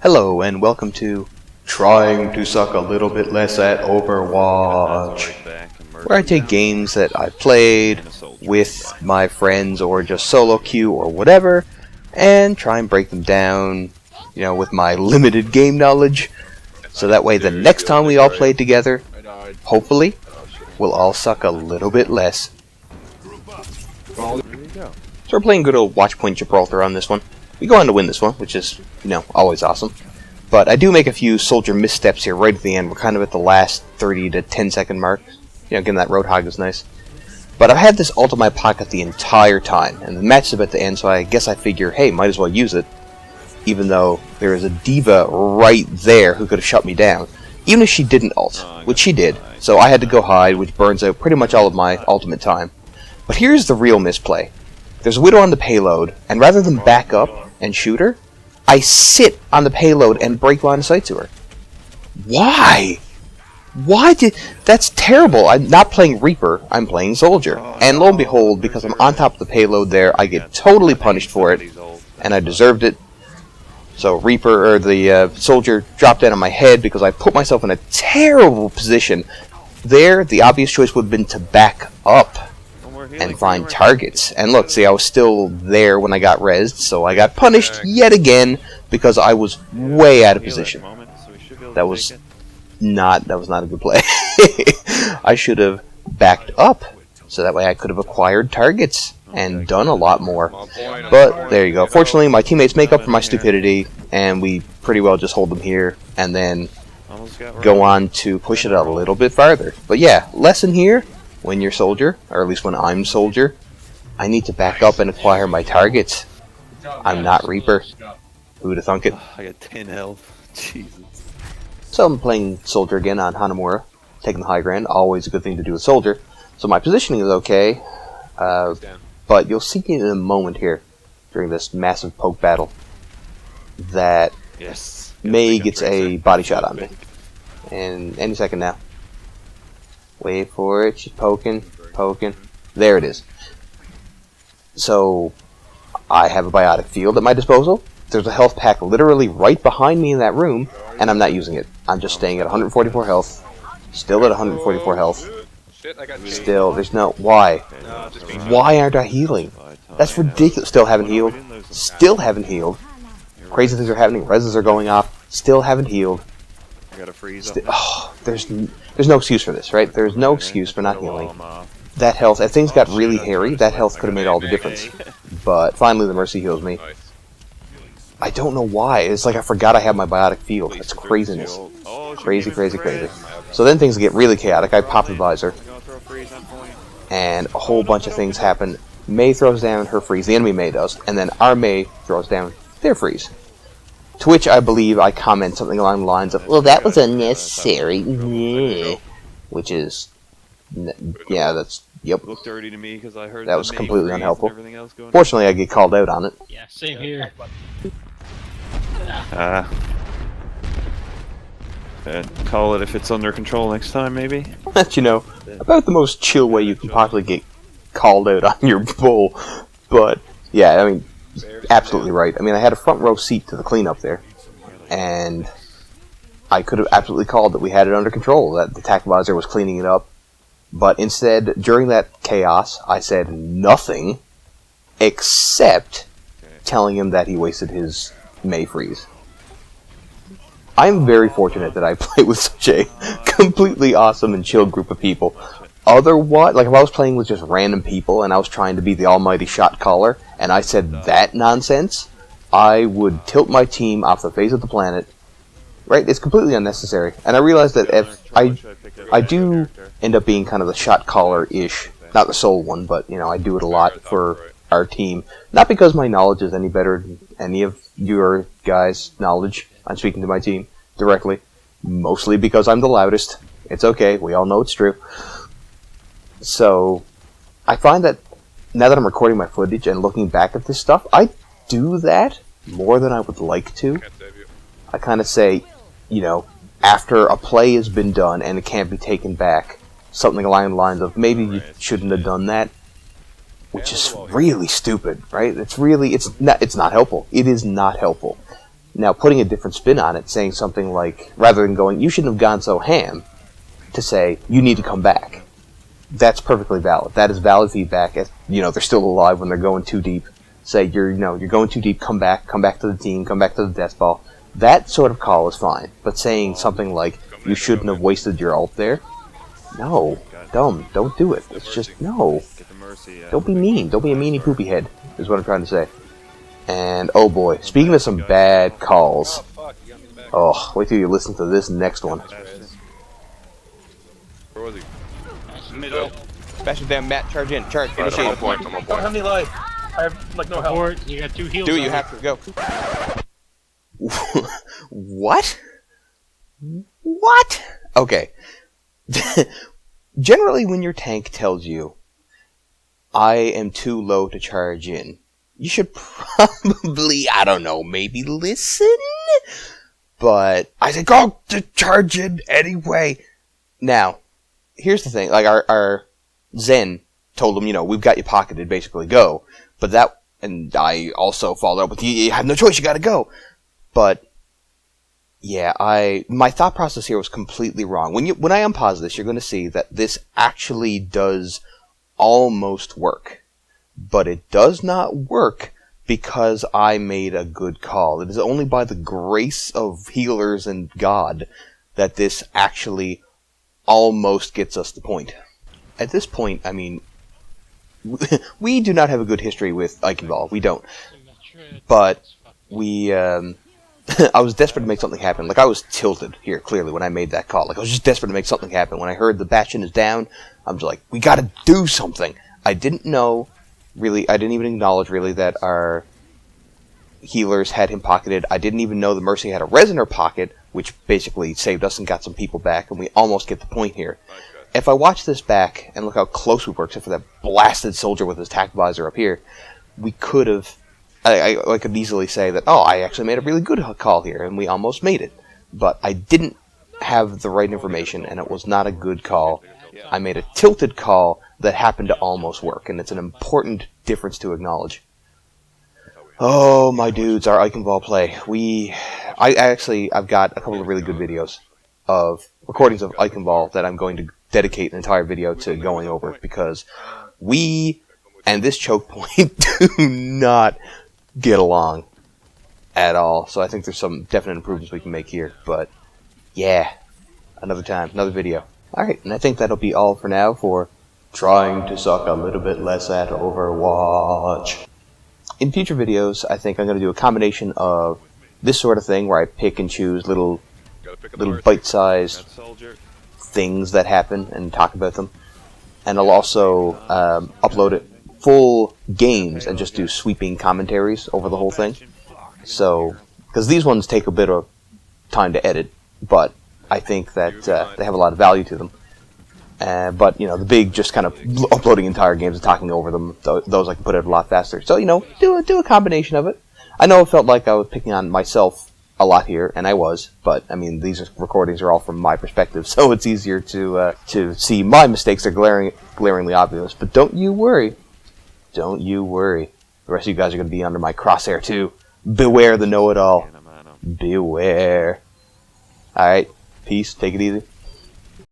Hello and welcome to Trying to Suck a Little Bit Less at Overwatch, where I take games that I've played with my friends or just solo queue or whatever, and try and break them down, with my limited game knowledge, so that way the next time we all play together, hopefully, we'll all suck a little bit less. So we're playing good old Watchpoint Gibraltar on this one. We go on to win this one, which is, always awesome. But I do make a few soldier missteps here right at the end. We're kind of at the last 30 to 10 second mark. Getting that Roadhog is nice. But I've had this ult in my pocket the entire time, and the match is at the end, so I guess I figure, hey, might as well use it. Even though there is a diva right there who could have shut me down. Even if she didn't ult, which she did. So I had to go hide, which burns out pretty much all of my ultimate time. But here's the real misplay. There's a Widow on the payload, and rather than back up and shoot her, I sit on the payload and break line of sight to her. Why? That's terrible. I'm not playing Reaper, I'm playing Soldier. And lo and behold, because I'm on top of the payload there, I get totally punished for it, and I deserved it. So Reaper, or the Soldier, dropped down on my head because I put myself in a terrible position. There, the obvious choice would have been to back up and find targets. And look, see, I was still there when I got rezzed, so I got punished yet again because I was way out of position. That was not a good play. I should have backed up so that way I could have acquired targets and done a lot more. But there you go. Fortunately, my teammates make up for my stupidity, and we pretty well just hold them here and then go on to push it a little bit farther. But yeah, lesson here: when you're Soldier, or at least when I'm Soldier, I need to back up and acquire my targets. I'm not Reaper. Who'd have thunk it? I got 10 health. Jesus. So I'm playing Soldier again on Hanamura, taking the high ground. Always a good thing to do with Soldier. So my positioning is okay, but you'll see in a moment here, during this massive poke battle, that May gets a body shot on me. And any second now. Wait for it. She's poking. There it is. So, I have a biotic field at my disposal. There's a health pack literally right behind me in that room, and I'm not using it. I'm just staying at 144 health. Still at 144 health. Still, there's no... Why? Why aren't I healing? That's ridiculous. Still haven't healed. Still haven't healed. Crazy things are happening. Reses are going off. Still haven't healed. I got a freeze. There's no excuse for this, right? There's no excuse for not healing. That health, if things got really hairy, that health could have made all the difference. But finally the Mercy heals me. I don't know why. It's like I forgot I have my biotic field. It's craziness. Crazy. So then things get really chaotic. I pop the visor, and a whole bunch of things happen. May throws down her freeze. The enemy May does. And then our May throws down their freeze. To which I believe I comment something along the lines of, well, that was unnecessary. Which is, yeah, that's, yep. Looked dirty to me because I heard that was completely unhelpful. Fortunately, I get called out on it. Yeah, same here. Call it if it's under control next time, maybe. That's, about the most chill way you can possibly get called out on your bull. But, yeah, I mean, absolutely right. I mean, I had a front row seat to the cleanup there, and I could have absolutely called that we had it under control, that the attack visor was cleaning it up. But instead, during that chaos, I said nothing except telling him that he wasted his May freeze. I'm very fortunate that I play with such a completely awesome and chill group of people. Otherwise, like if I was playing with just random people and I was trying to be the almighty shot caller and I said that nonsense, I would tilt my team off the face of the planet. Right? It's completely unnecessary. And I realize that if I do end up being kind of the shot caller-ish, not the sole one, but I do it a lot for our team. Not because my knowledge is any better than any of your guys' knowledge. I'm speaking to my team directly. Mostly because I'm the loudest. It's okay. We all know it's true. So, I find that now that I'm recording my footage and looking back at this stuff, I do that more than I would like to. I kind of say, after a play has been done and it can't be taken back, something along the lines of, maybe you shouldn't have done that, which is really stupid, right? It's not helpful. It is not helpful. Now, putting a different spin on it, saying something like, rather than going, you shouldn't have gone so ham, to say, you need to come back. That's perfectly valid. That is valid feedback. If, they're still alive when they're going too deep. Say, you're going too deep, come back to the team, come back to the death ball. That sort of call is fine. But saying something like, you shouldn't have wasted your ult there? No. Dumb. Don't do it. It's just, no. Don't be mean. Don't be a meanie poopy head, is what I'm trying to say. And, oh boy, speaking of some bad calls. Oh, wait till you listen to this next one. Where was he? Middle. Special damn Matt, charge in, charge, I'm finish on it. point, I'm on I don't point. have any life. I have, like, no health. You got 2 heals. Do it, on you have to, go. What? What? Okay. Generally, when your tank tells you, I am too low to charge in, you should probably, I don't know, maybe listen? But I say, go to charge in anyway. Now, here's the thing, like, our Zen told him, we've got you pocketed, basically, go. But that, and I also followed up with, you have no choice, you gotta go. But, yeah, my thought process here was completely wrong. When I unpause this, you're gonna see that this actually does almost work. But it does not work because I made a good call. It is only by the grace of healers and God that this actually almost gets us the point. At this point, I mean, we do not have a good history with Eichenball. We don't. But we, I was desperate to make something happen. Like, I was tilted here, clearly, when I made that call. Like, I was just desperate to make something happen. When I heard the Bastion is down, I'm just like, we gotta do something. I didn't know, really, I didn't even acknowledge, really, that our healers had him pocketed. I didn't even know the Mercy had a res in her pocket, which basically saved us and got some people back, and we almost get the point here. If I watch this back, and look how close we were, except for that blasted soldier with his tac visor up here, we could have, I could easily say that, oh, I actually made a really good call here, and we almost made it. But I didn't have the right information, and it was not a good call. I made a tilted call that happened to almost work, and it's an important difference to acknowledge. Oh, my dudes, our Eichenball play. I've got a couple of really good videos of recordings of Eichenball that I'm going to dedicate an entire video to going over, because we and this choke point do not get along at all. So I think there's some definite improvements we can make here. But yeah, another time, another video. Alright, and I think that'll be all for now for trying to suck a little bit less at Overwatch. In future videos, I think I'm going to do a combination of this sort of thing where I pick and choose little bite-sized things that happen and talk about them. And I'll also upload it full games and just do sweeping commentaries over the whole thing. So, because these ones take a bit of time to edit, but I think that they have a lot of value to them. But, the big just kind of uploading entire games and talking over them, those I can put out a lot faster. So, do a combination of it. I know it felt like I was picking on myself a lot here, and I was, but, I mean, these recordings are all from my perspective, so it's easier to see my mistakes. They're glaringly obvious, but don't you worry. Don't you worry. The rest of you guys are going to be under my crosshair, too. Beware the know-it-all. Beware. Alright, peace, take it easy.